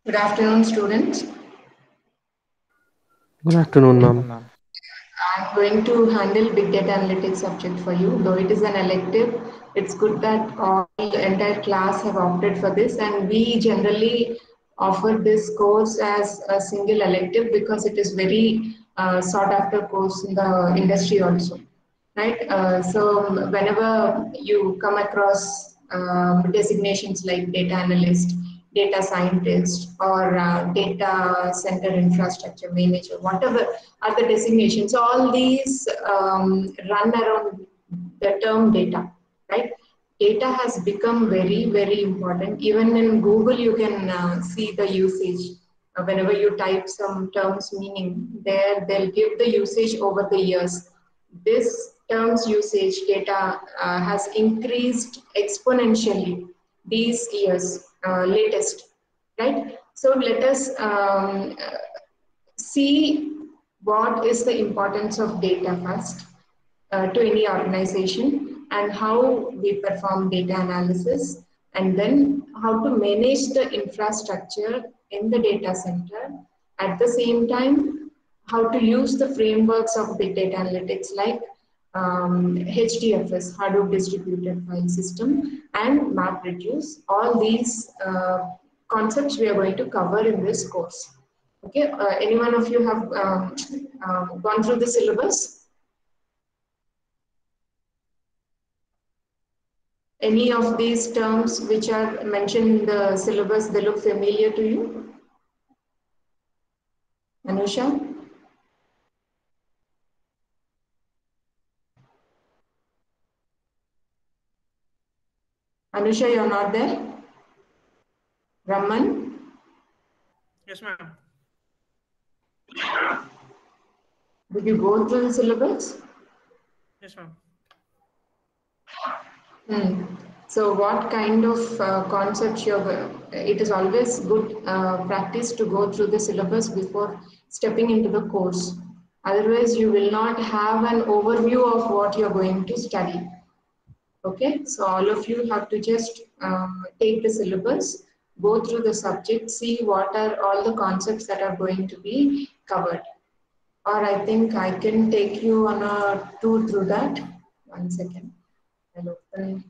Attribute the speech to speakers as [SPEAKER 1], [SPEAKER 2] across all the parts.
[SPEAKER 1] Good afternoon, students.
[SPEAKER 2] Good afternoon, ma'am.
[SPEAKER 1] I'm going to handle big data analytics subject for you. Though it is an elective, it's good that all entire class have opted for this, and we generally offer this course as a single elective because it is very sought after course in the industry also, right? So whenever you come across designations like data analyst, data scientist, or data center infrastructure manager, whatever are the designations, all these run around the term data, right? Data has become very, very important. Even in Google, you can see the usage. Whenever you type some terms meaning, there they'll give the usage over the years. This terms usage data has increased exponentially these years, latest, right? So let us see what is the importance of data first to any organization and how we perform data analysis, and then how to manage the infrastructure in the data center. At the same time, how to use the frameworks of big data analytics like HDFS, Hadoop Distributed File System, and MapReduce. All these concepts we are going to cover in this course. Okay, any one of you have gone through the syllabus? Any of these terms which are mentioned in the syllabus, they look familiar to you? Anusha? Anusha, you're not there? Raman?
[SPEAKER 3] Yes, ma'am.
[SPEAKER 1] Did you go through the syllabus?
[SPEAKER 3] Yes, ma'am.
[SPEAKER 1] So what kind of concepts it is always good practice to go through the syllabus before stepping into the course. Otherwise, you will not have an overview of what you're going to study. Okay, so all of you have to just take the syllabus, go through the subject, see what are all the concepts that are going to be covered. Or I think I can take you on a tour through that. One second. I'll open.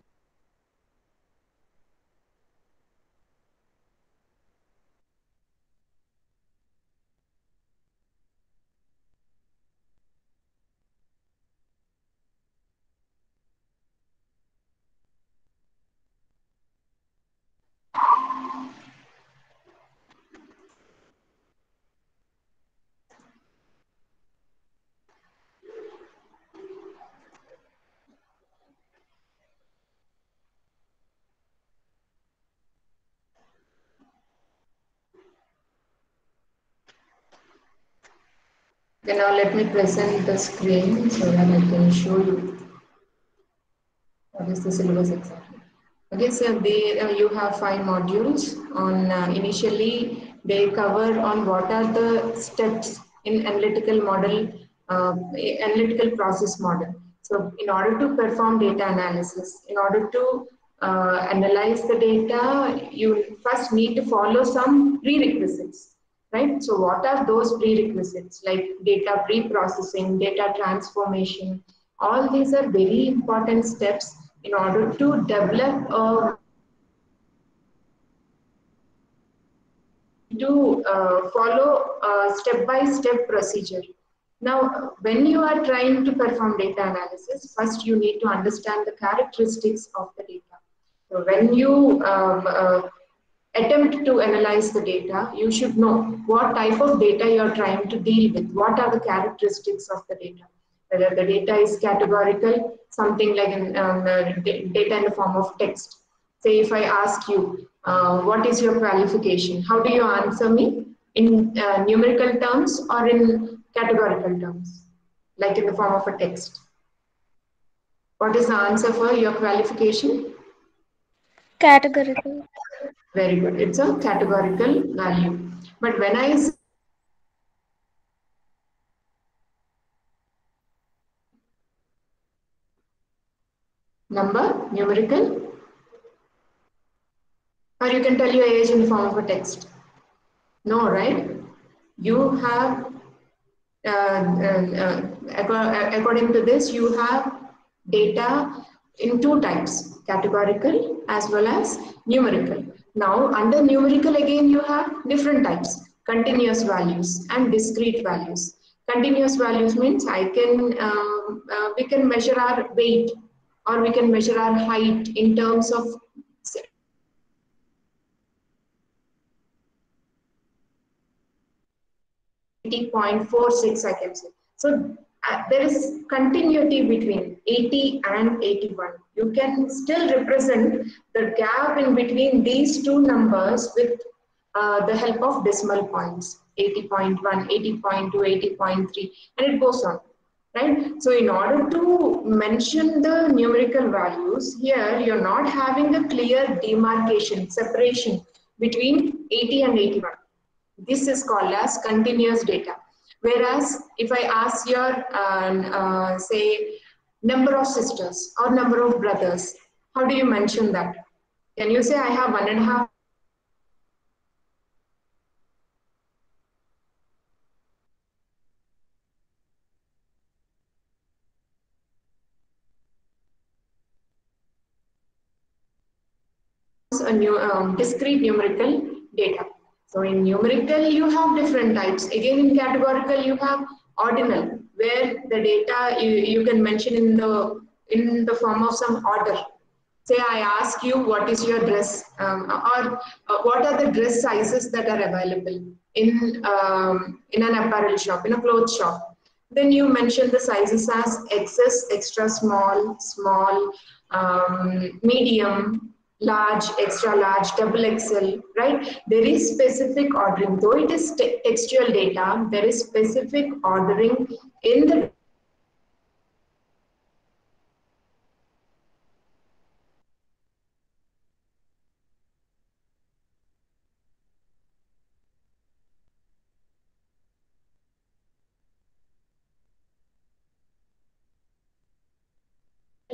[SPEAKER 1] Okay, now let me present the screen so that I can show you what is the syllabus exactly. Okay, so you have 5 modules on initially they cover on what are the steps in analytical model, analytical process model. So in order to perform data analysis, in order to analyze the data, you first need to follow some prerequisites, right? So what are those prerequisites like data pre-processing, data transformation? All these are very important steps in order to develop a to follow a step-by-step procedure. Now, when you are trying to perform data analysis, first you need to understand the characteristics of the data. So when you attempt to analyze the data, you should know what type of data you are trying to deal with. What are the characteristics of the data? Whether the data is categorical, something like data in the form of text. Say if I ask you, what is your qualification? How do you answer me? In numerical terms or in categorical terms, like in the form of a text? What is the answer for your qualification?
[SPEAKER 4] Categorical.
[SPEAKER 1] Very good. It's a categorical value. But when I say number, numerical, or you can tell your age in the form of a text. No, right? You have, according to this, you have data in two types, categorical as well as numerical. Now, under numerical again, you have different types, continuous values and discrete values. Continuous values means we can measure our weight or we can measure our height in terms of 80.46, I can say. So there is continuity between 80 and 81. You can still represent the gap in between these two numbers with the help of decimal points, 80.1, 80.2, 80.3, and it goes on. Right? So in order to mention the numerical values, here you're not having a clear demarcation, separation between 80 and 81. This is called as continuous data. Whereas if I ask your, say, number of sisters or number of brothers, how do you mention that? Can you say I have 1.5? A new discrete numerical data. So in numerical, you have different types. Again, in categorical, you have ordinal, where the data you can mention in the form of some order. Say I ask you what is your dress or what are the dress sizes that are available in an apparel shop, in a clothes shop. Then you mention the sizes as XS, extra small, small, medium, large, extra large, double XL, right? There is specific ordering. Though it is textual data, there is specific ordering in the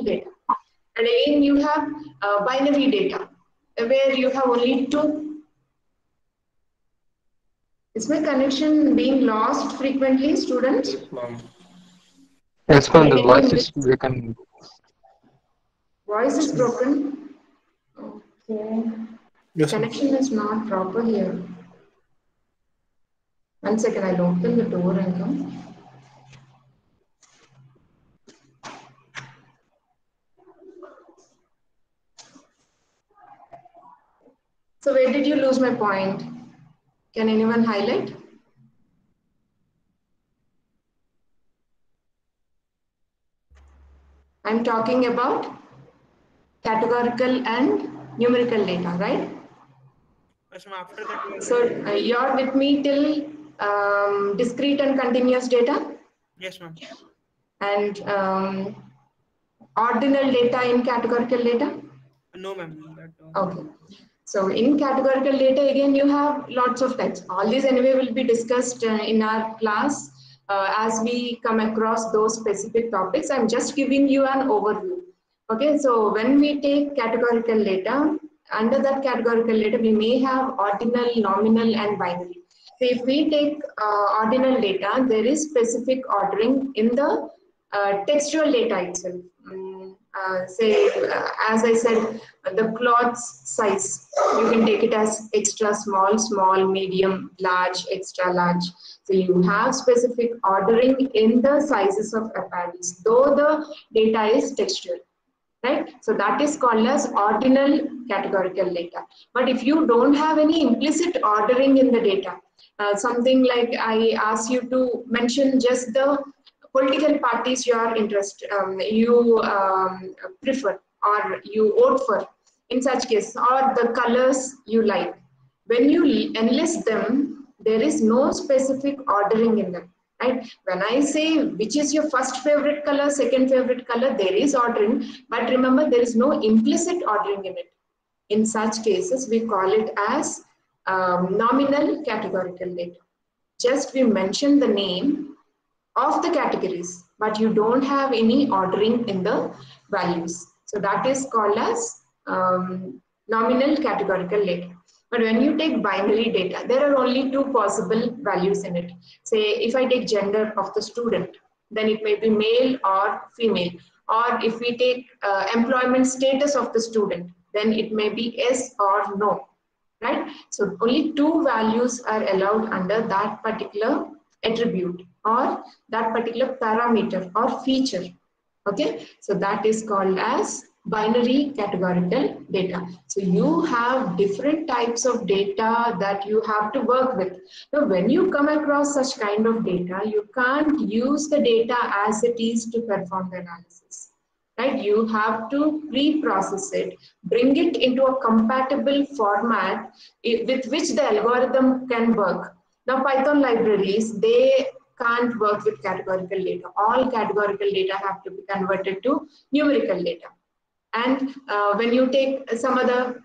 [SPEAKER 1] data. And again, you have binary data, where you have only two. Is my connection being lost frequently, students?
[SPEAKER 2] Yes, ma'am. Yes, ma'am. The voice is broken.
[SPEAKER 1] Voice is broken. Okay.
[SPEAKER 3] Yes, ma'am.
[SPEAKER 1] Connection is not proper here. 1 second, I'll open the door and come. So where did you lose my point? Can anyone highlight? I'm talking about categorical and numerical data, right?
[SPEAKER 3] Yes, ma'am. After that,
[SPEAKER 1] So you're with me till discrete and continuous data
[SPEAKER 3] yes, ma'am.
[SPEAKER 1] and ordinal data in categorical data?
[SPEAKER 3] No, ma'am. That.
[SPEAKER 1] Okay. So in categorical data, again, you have lots of types. All these anyway will be discussed in our class as we come across those specific topics. I'm just giving you an overview. Okay, so when we take categorical data, under that categorical data, we may have ordinal, nominal, and binary. So if we take ordinal data, there is specific ordering in the textual data itself. As I said, the cloths size, you can take it as extra small, small, medium, large, extra large. So you have specific ordering in the sizes of apparels, though the data is textual. Right? So that is called as ordinal categorical data. But if you don't have any implicit ordering in the data, something like I ask you to mention just the political parties you are interested, prefer or you vote for in such case, or the colors you like. When you enlist them, there is no specific ordering in them. Right? When I say which is your first favorite color, second favorite color, there is ordering, but remember there is no implicit ordering in it. In such cases, we call it as nominal categorical data. Just we mention the name of the categories, but you don't have any ordering in the values. So that is called as nominal categorical data. But when you take binary data, there are only two possible values in it. Say, if I take gender of the student, then it may be male or female. Or if we take employment status of the student, then it may be yes or no, right? So only two values are allowed under that particular attribute or that particular parameter or feature. Okay, so that is called as binary categorical data. So you have different types of data that you have to work with. Now, when you come across such kind of data, you can't use the data as it is to perform the analysis, right? You have to pre-process it, bring it into a compatible format with which the algorithm can work. Now, Python libraries, they can't work with categorical data. All categorical data have to be converted to numerical data. And when you take some other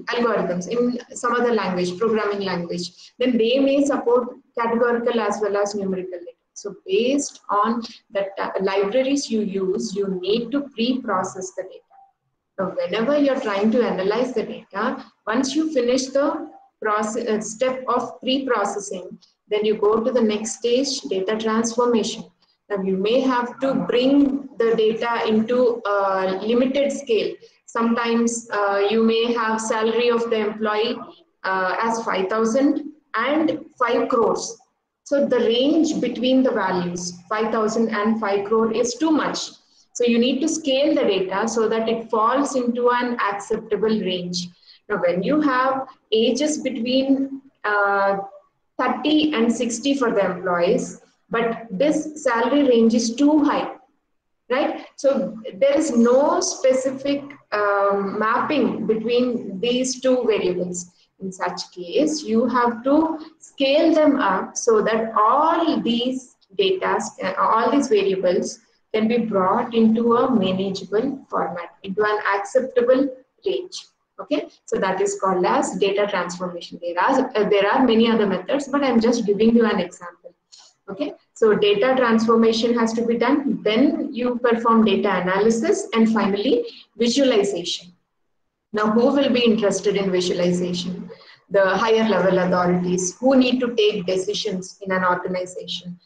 [SPEAKER 1] algorithms in some other language, programming language, then they may support categorical as well as numerical data. So based on the libraries you use, you need to pre-process the data. So whenever you're trying to analyze the data, once you finish the step of pre-processing, then you go to the next stage, data transformation. Now you may have to bring the data into a limited scale. Sometimes you may have salary of the employee as 5,000 and 5 crores. So the range between the values 5,000 and 5 crore is too much. So you need to scale the data so that it falls into an acceptable range. Now, when you have ages between 30 and 60 for the employees, but this salary range is too high, right? So there is no specific mapping between these two variables. In such case, you have to scale them up so that all these data, all these variables can be brought into a manageable format, into an acceptable range. Okay, so that is called as data transformation. There are many other methods, but I'm just giving you an example. Okay, so data transformation has to be done. Then you perform data analysis and finally visualization. Now, who will be interested in visualization? The higher level authorities who need to take decisions in an organization.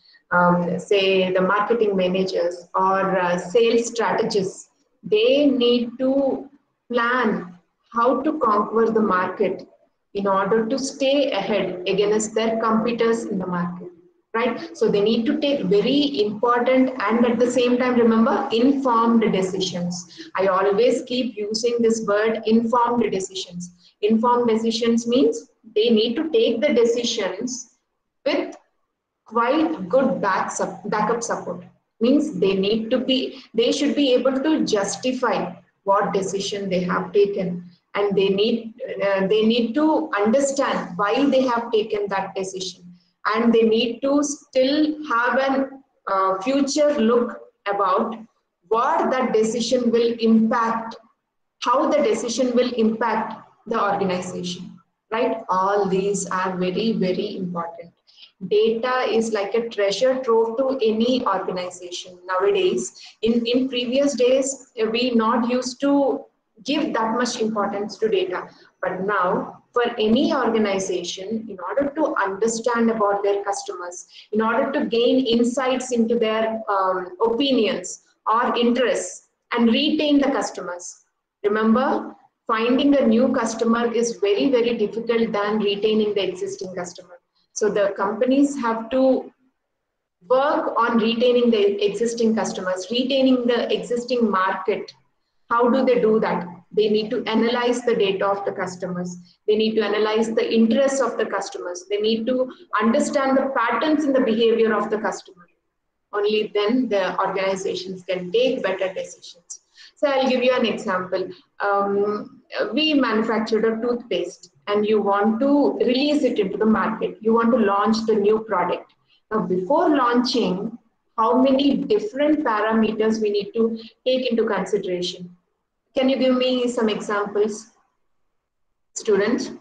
[SPEAKER 1] Say the marketing managers or sales strategists, they need to plan how to conquer the market in order to stay ahead against their competitors in the market, right? So they need to take very important and at the same time, remember, informed decisions. I always keep using this word, informed decisions. Informed decisions means they need to take the decisions with quite good backup support. Means they should be able to justify what decision they have taken, and they need to understand why they have taken that decision, and they need to still have an future look about what that decision will impact, how the decision will impact the organization, right? All these are very, very important. Data is like a treasure trove to any organization nowadays. In previous days, we not used to give that much importance to data. But now, for any organization, in order to understand about their customers, in order to gain insights into their opinions or interests and retain the customers. Remember, finding a new customer is very, very difficult than retaining the existing customer. So the companies have to work on retaining the existing customers, retaining the existing market. How do they do that? They need to analyze the data of the customers. They need to analyze the interests of the customers. They need to understand the patterns in the behavior of the customer. Only then the organizations can take better decisions. So I'll give you an example. We manufactured a toothpaste and you want to release it into the market. You want to launch the new product. Now, before launching, how many different parameters we need to take into consideration? Can you give me some examples, students?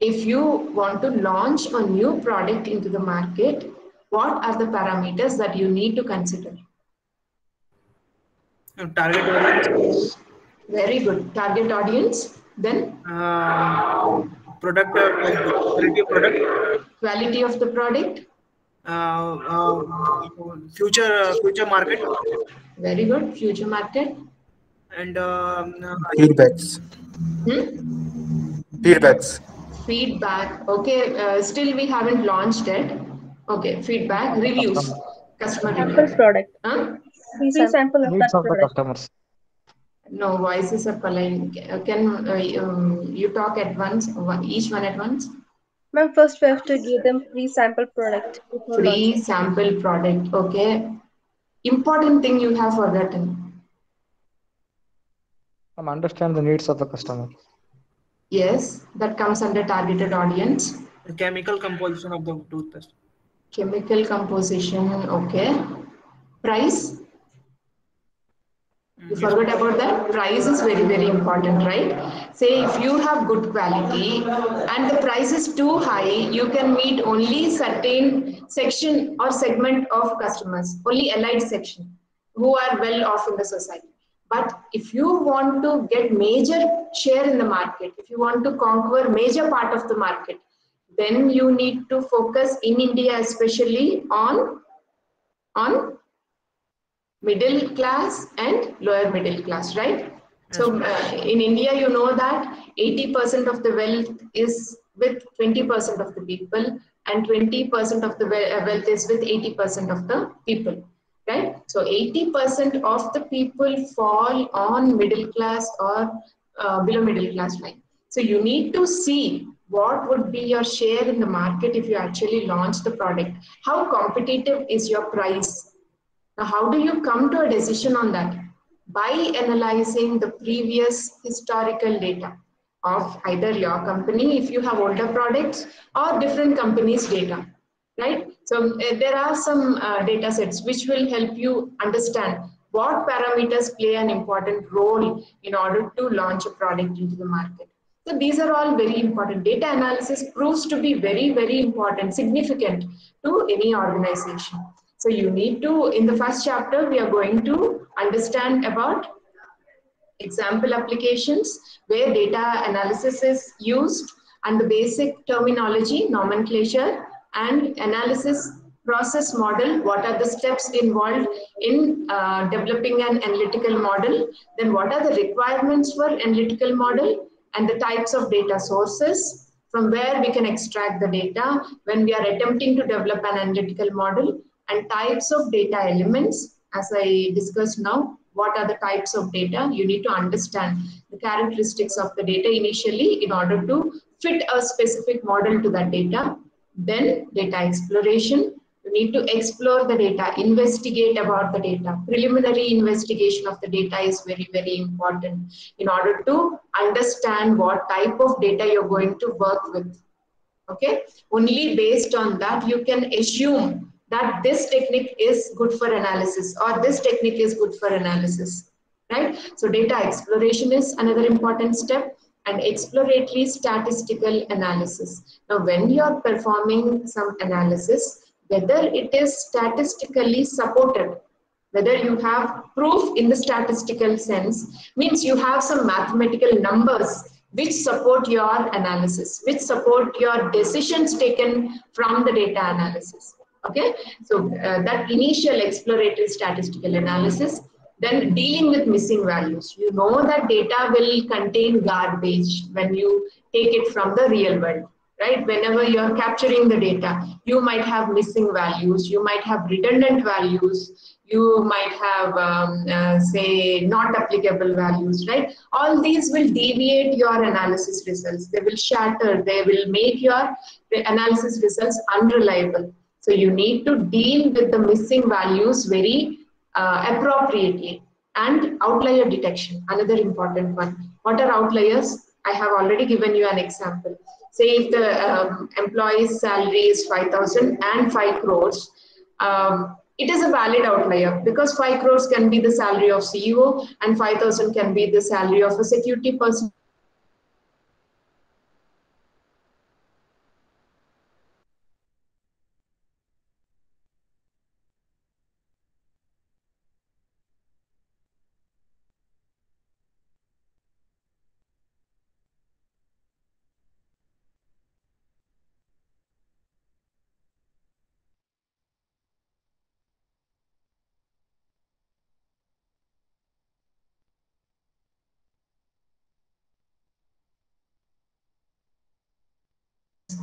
[SPEAKER 1] If you want to launch a new product into the market, what are the parameters that you need to consider?
[SPEAKER 3] Target audience.
[SPEAKER 1] Very good. Target audience. Then
[SPEAKER 3] Um, product quality of product.
[SPEAKER 1] quality of the product.
[SPEAKER 3] Uh, uh, future market.
[SPEAKER 1] Very good. Future market.
[SPEAKER 3] And
[SPEAKER 4] Feedbacks.
[SPEAKER 1] Hmm?
[SPEAKER 4] Feedbacks.
[SPEAKER 1] Feedback. Okay. Still we haven't launched it. Okay. Feedback.
[SPEAKER 2] Of the
[SPEAKER 1] Reviews.
[SPEAKER 2] customer.
[SPEAKER 1] Customer
[SPEAKER 5] Sample
[SPEAKER 1] reviews.
[SPEAKER 5] product.
[SPEAKER 1] Huh?
[SPEAKER 5] Free sample of
[SPEAKER 2] Needs
[SPEAKER 5] that
[SPEAKER 2] of the
[SPEAKER 5] product.
[SPEAKER 2] customers.
[SPEAKER 1] No, voices are calling. Can you talk at once, each one at once?
[SPEAKER 5] Ma'am, first we have to give them free sample product before
[SPEAKER 1] Free
[SPEAKER 5] launching.
[SPEAKER 1] sample product. Okay. Important thing you have forgotten.
[SPEAKER 2] Understand the needs of the customer.
[SPEAKER 1] Yes, that comes under targeted audience.
[SPEAKER 3] chemical composition of the toothpaste.
[SPEAKER 1] Chemical composition. Okay. Price. You
[SPEAKER 3] Yes.
[SPEAKER 1] forgot about that. Price is very, very important, right? Say if you have good quality and the price is too high, you can meet only certain section or segment of customers, only allied section who are well off in the society. But if you want to get major share in the market, if you want to conquer major part of the market, then you need to focus in India especially on middle class and lower middle class, right?
[SPEAKER 3] Yes,
[SPEAKER 1] So
[SPEAKER 3] ma'am.
[SPEAKER 1] in India, you know that 80% of the wealth is with 20% of the people, and 20% of the wealth is with 80% of the people, right? So 80% of the people fall on middle class or below middle class line. So you need to see what would be your share in the market if you actually launch the product. How competitive is your price? Now, how do you come to a decision on that? By analyzing the previous historical data of either your company, if you have older products, or different companies' data, right? So there are some data sets which will help you understand what parameters play an important role in order to launch a product into the market. So these are all very important. Data analysis proves to be very, very important, significant to any organization. So you need to, in the first chapter, we are going to understand about example applications where data analysis is used and the basic terminology, nomenclature, and analysis process model. What are the steps involved in developing an analytical model? Then what are the requirements for analytical model and the types of data sources from where we can extract the data when we are attempting to develop an analytical model, and types of data elements. As I discussed now, what are the types of data? You need to understand the characteristics of the data initially in order to fit a specific model to that data. Then data exploration. You need to explore the data, investigate about the data. Preliminary investigation of the data is very, very important in order to understand what type of data you're going to work with. Okay, only based on that you can assume that this technique is good for analysis or this technique is good for analysis, right? So data exploration is another important step, and exploratory statistical analysis. Now when you are performing some analysis, whether it is statistically supported, whether you have proof in the statistical sense, means you have some mathematical numbers which support your analysis, which support your decisions taken from the data analysis. Okay, so that initial exploratory statistical analysis. Then dealing with missing values. You know that data will contain garbage when you take it from the real world, right? Whenever you're capturing the data, you might have missing values, you might have redundant values, you might have, say, not applicable values, right? All these will deviate your analysis results. They will shatter, they will make your analysis results unreliable. So you need to deal with the missing values very appropriately. And outlier detection, another important one. What are outliers? I have already given you an example. Say if the employee's salary is 5,000 and 5 crores, it is a valid outlier because 5 crores can be the salary of CEO and 5,000 can be the salary of a security person.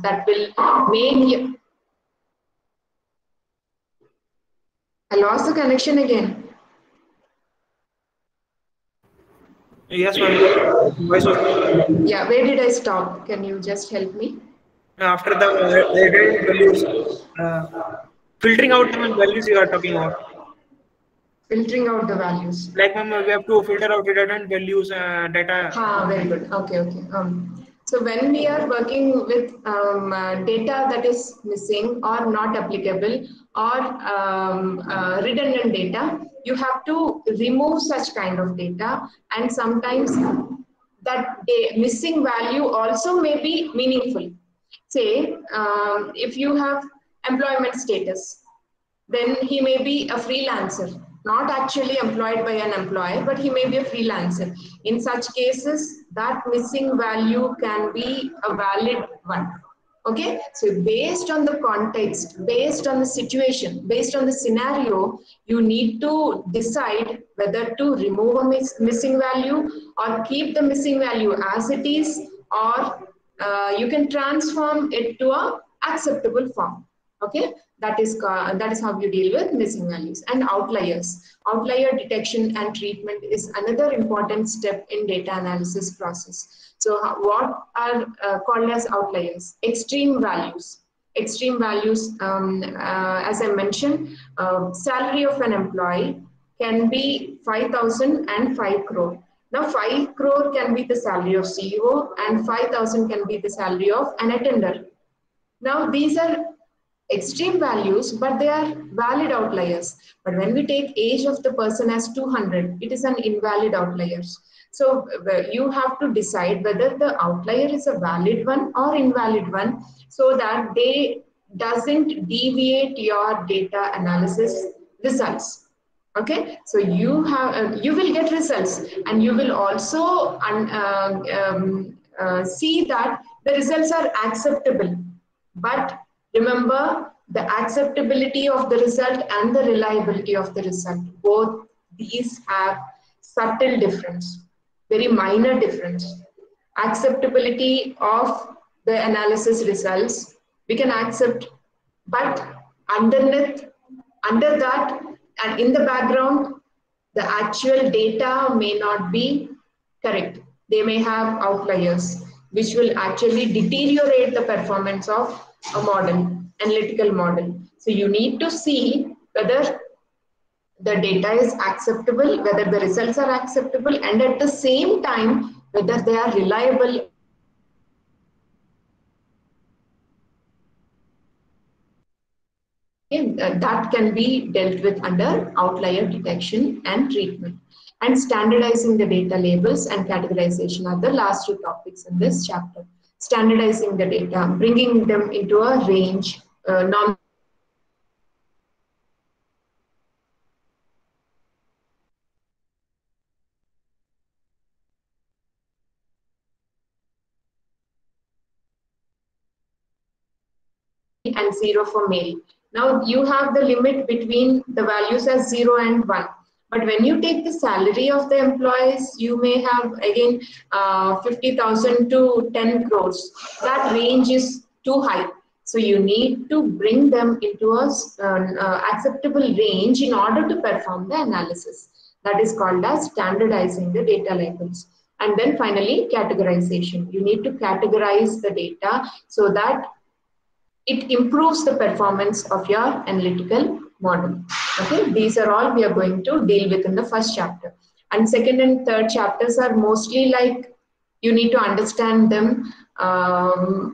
[SPEAKER 1] that will make you. I lost the connection again.
[SPEAKER 3] Yes, ma'am. Voice was
[SPEAKER 1] Yeah, where did I stop? Can you just help me?
[SPEAKER 3] after the added values, uh, filtering out the values you are talking about.
[SPEAKER 1] Filtering out the values.
[SPEAKER 3] Like, ma'am, we have to filter out redundant values, data.
[SPEAKER 1] Very good. Okay, okay. So when we are working with data that is missing or not applicable or redundant data, you have to remove such kind of data, and sometimes that missing value also may be meaningful. Say, if you have employment status, then he may be a freelancer, not actually employed by an employer, but he may be a freelancer. In such cases, that missing value can be a valid one. Okay, so based on the context, based on the situation, based on the scenario, you need to decide whether to remove a missing value or keep the missing value as it is, or you can transform it to a acceptable form. Okay, that is how you deal with missing values. And outlier detection and treatment is another important step in data analysis process. So what are called as outliers? Extreme values. Extreme values, as I mentioned, salary of an employee can be 5,000 and 5 crore. Now 5 crore can be the salary of CEO and 5,000 can be the salary of an attender. Now these are extreme values, but they are valid outliers. But when we take age of the person as 200, it is an invalid outlier. So you have to decide whether the outlier is a valid one or invalid one, so that they doesn't deviate your data analysis results. Okay, so you will get results, and you will also see that the results are acceptable. But remember, the acceptability of the result and the reliability of the result, both these have subtle difference, very minor difference. Acceptability of the analysis results, we can accept, but under that and in the background, the actual data may not be correct. They may have outliers, which will actually deteriorate the performance of a model, analytical model. So you need to see whether the data is acceptable, whether the results are acceptable, and at the same time, whether they are reliable. That can be dealt with under outlier detection and treatment. And standardizing the data labels and categorization are the last two topics in this chapter. Standardizing the data, bringing them into a range, and 0 for male. Now you have the limit between the values as 0 and 1. But when you take the salary of the employees, you may have again 50,000 to 10 crores. That range is too high. So you need to bring them into a acceptable range in order to perform the analysis. That is called as standardizing the data labels. And then finally, categorization. You need to categorize the data so that it improves the performance of your analytical model. Okay, these are all we are going to deal with in the first chapter. And second and third chapters are mostly like you need to understand them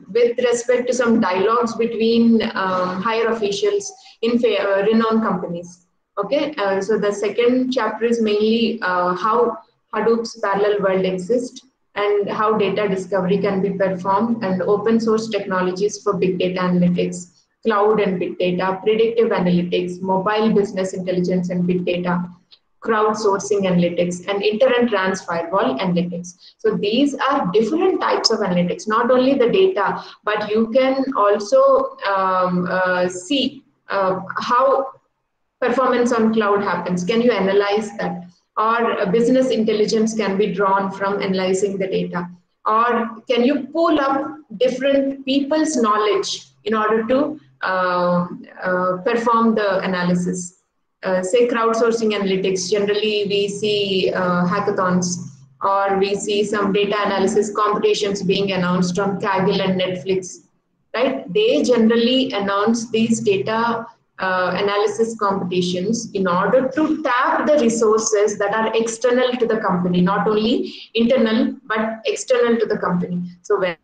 [SPEAKER 1] with respect to some dialogues between higher officials in renowned companies. Okay, so the second chapter is mainly how Hadoop's parallel world exists, and how data discovery can be performed, and open source technologies for big data analytics, cloud and big data, predictive analytics, mobile business intelligence and big data, crowdsourcing analytics, and inter and trans firewall analytics. So these are different types of analytics, not only the data, but you can also see how performance on cloud happens. Can you analyze that? Or business intelligence can be drawn from analyzing the data. or can you pull up different people's knowledge in order to perform the analysis? Say crowdsourcing analytics, generally we see hackathons, or we see some data analysis competitions being announced on Kaggle and Netflix, right? They generally announce these data analysis competitions in order to tap the resources that are external to the company, not only internal, but external to the company. So when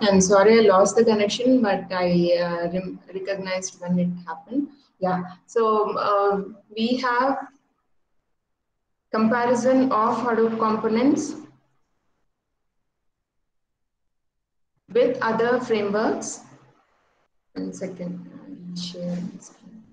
[SPEAKER 1] I'm sorry, I lost the connection, but I recognized when it happened. Yeah, so we have comparison of Hadoop components with other frameworks. 1 second, I'll share my screen.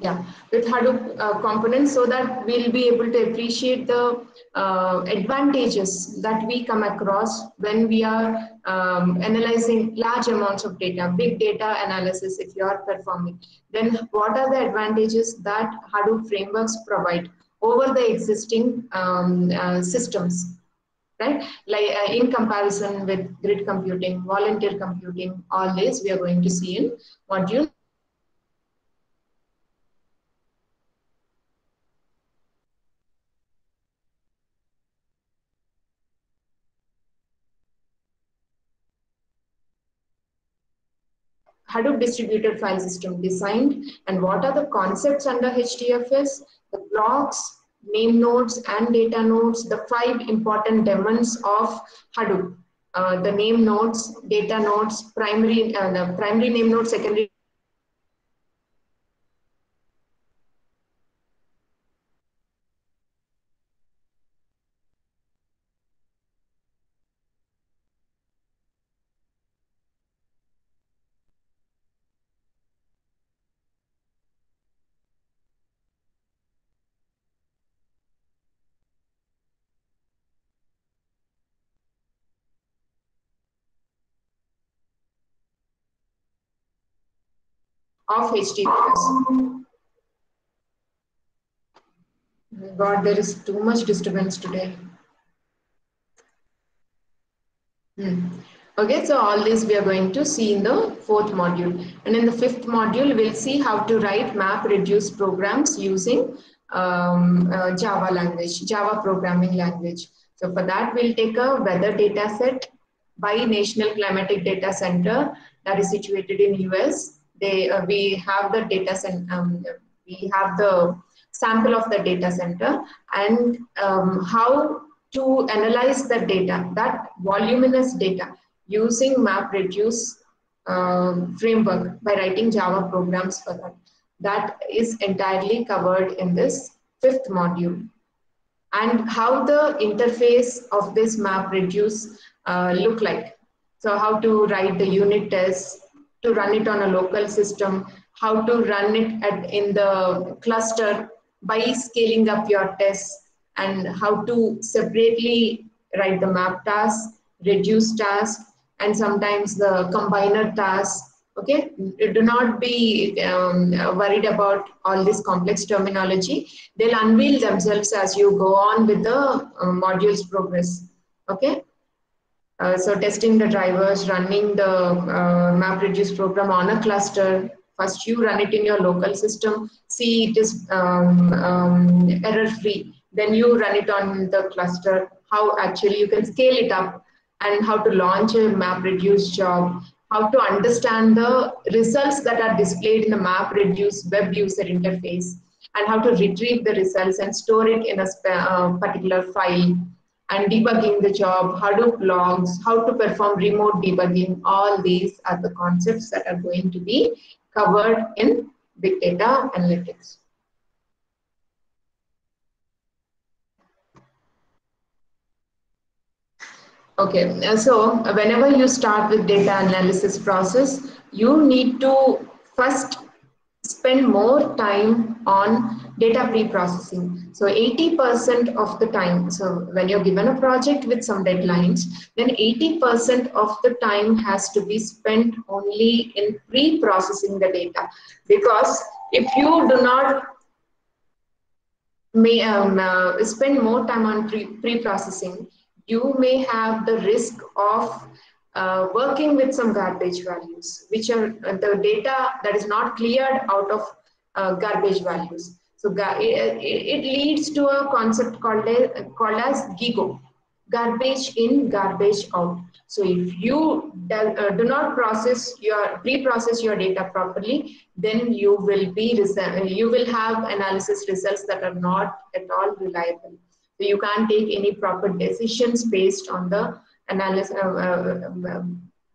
[SPEAKER 1] Yeah, with Hadoop components, so that we'll be able to appreciate the advantages that we come across when we are analyzing large amounts of data, big data analysis if you are performing. Then what are the advantages that Hadoop frameworks provide over the existing systems? Right, like in comparison with grid computing, volunteer computing, all this we are going to see in module. Hadoop distributed file system designed, and what are the concepts under HDFS, the blocks, name nodes and data nodes, the 5 important daemons of Hadoop. The name nodes, data nodes, the primary name node, secondary of HDFS. God, there is too much disturbance today. Okay, so all this we are going to see in the fourth module. And in the fifth module, we'll see how to write MapReduce programs using Java language, Java programming language. So for that, we'll take a weather data set by National Climatic Data Center that is situated in US. We have the data center, we have the sample of the data center and how to analyze the data, that voluminous data, using MapReduce framework by writing Java programs for that. That is entirely covered in this fifth module. And how the interface of this MapReduce look like. So how to write the unit tests, to run it on a local system, how to run it in the cluster by scaling up your tests, and how to separately write the map task, reduce task, and sometimes the combiner task. Okay, do not be worried about all this complex terminology. They'll unveil themselves as you go on with the module's progress. Okay. So testing the drivers, running the MapReduce program on a cluster. First, you run it in your local system, see it is error-free. Then you run it on the cluster, how actually you can scale it up, and how to launch a MapReduce job, how to understand the results that are displayed in the MapReduce web user interface, and how to retrieve the results and store it in a particular file, and debugging the job, Hadoop logs, how to perform remote debugging. All these are the concepts that are going to be covered in big data analytics. Okay, so whenever you start with data analysis process, you need to first spend more time on data pre-processing. So 80% of the time, so when you're given a project with some deadlines, then 80% of the time has to be spent only in pre-processing the data. Because if you do not spend more time on pre-processing, you may have the risk of working with some garbage values, which are the data that is not cleared out of garbage values. So it leads to a concept called as GIGO, garbage in, garbage out. So if you do not pre-process your data properly, then you will have analysis results that are not at all reliable. So you can't take any proper decisions based on the analysis,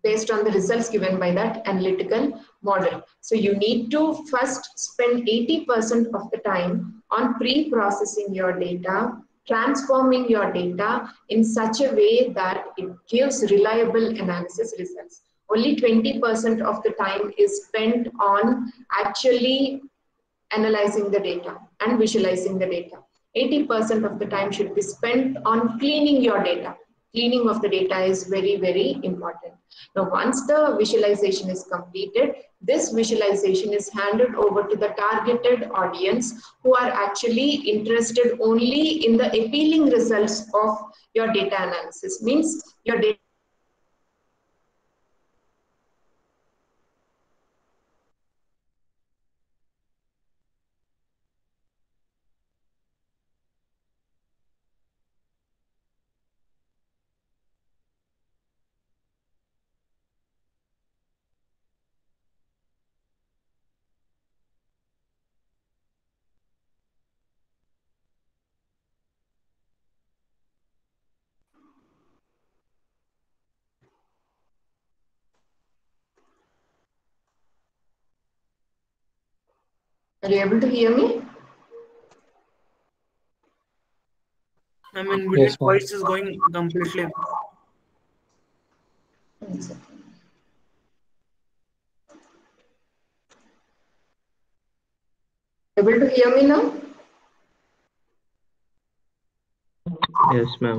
[SPEAKER 1] based on the results given by that analytical model. So you need to first spend 80% of the time on pre-processing your data, transforming your data in such a way that it gives reliable analysis results. Only 20% of the time is spent on actually analyzing the data and visualizing the data. 80% of the time should be spent on cleaning your data. Cleaning of the data is very, very important. Now, once the visualization is completed, this visualization is handed over to the targeted audience who are actually interested only in the appealing results of your data analysis. Means your data Are you able to hear me?
[SPEAKER 3] I mean, between
[SPEAKER 2] Yes, ma'am.
[SPEAKER 3] voice is going completely.
[SPEAKER 1] One second. Able to hear me now?
[SPEAKER 6] Yes, ma'am.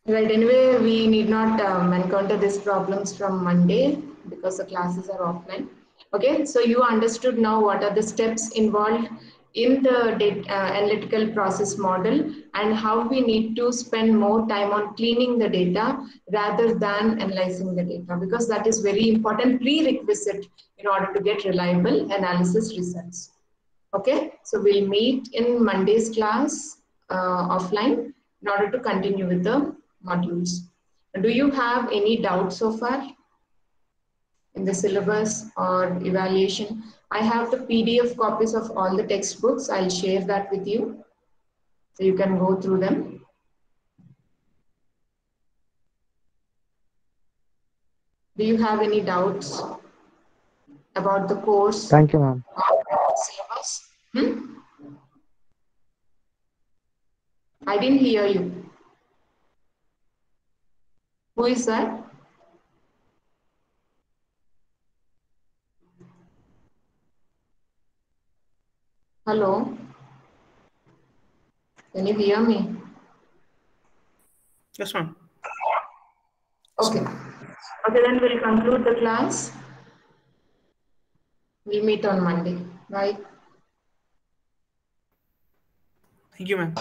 [SPEAKER 1] Right, anyway, we need not encounter these problems from Monday because the classes are offline. Okay, so you understood now what are the steps involved in the data, analytical process model, and how we need to spend more time on cleaning the data rather than analyzing the data, because that is very important prerequisite in order to get reliable analysis results. Okay, so we'll meet in Monday's class offline in order to continue with the modules. Do you have any doubts so far in the syllabus or evaluation? I have the PDF copies of all the textbooks. I'll share that with you so you can go through them. Do you have any doubts about the course?
[SPEAKER 2] Thank you, ma'am.
[SPEAKER 1] Syllabus? Hmm? I didn't hear you. Who is that? Hello? Can you hear me?
[SPEAKER 3] Yes, ma'am.
[SPEAKER 1] Okay. Okay, then we'll conclude the class. We'll meet on Monday. Bye.
[SPEAKER 3] Thank you, ma'am.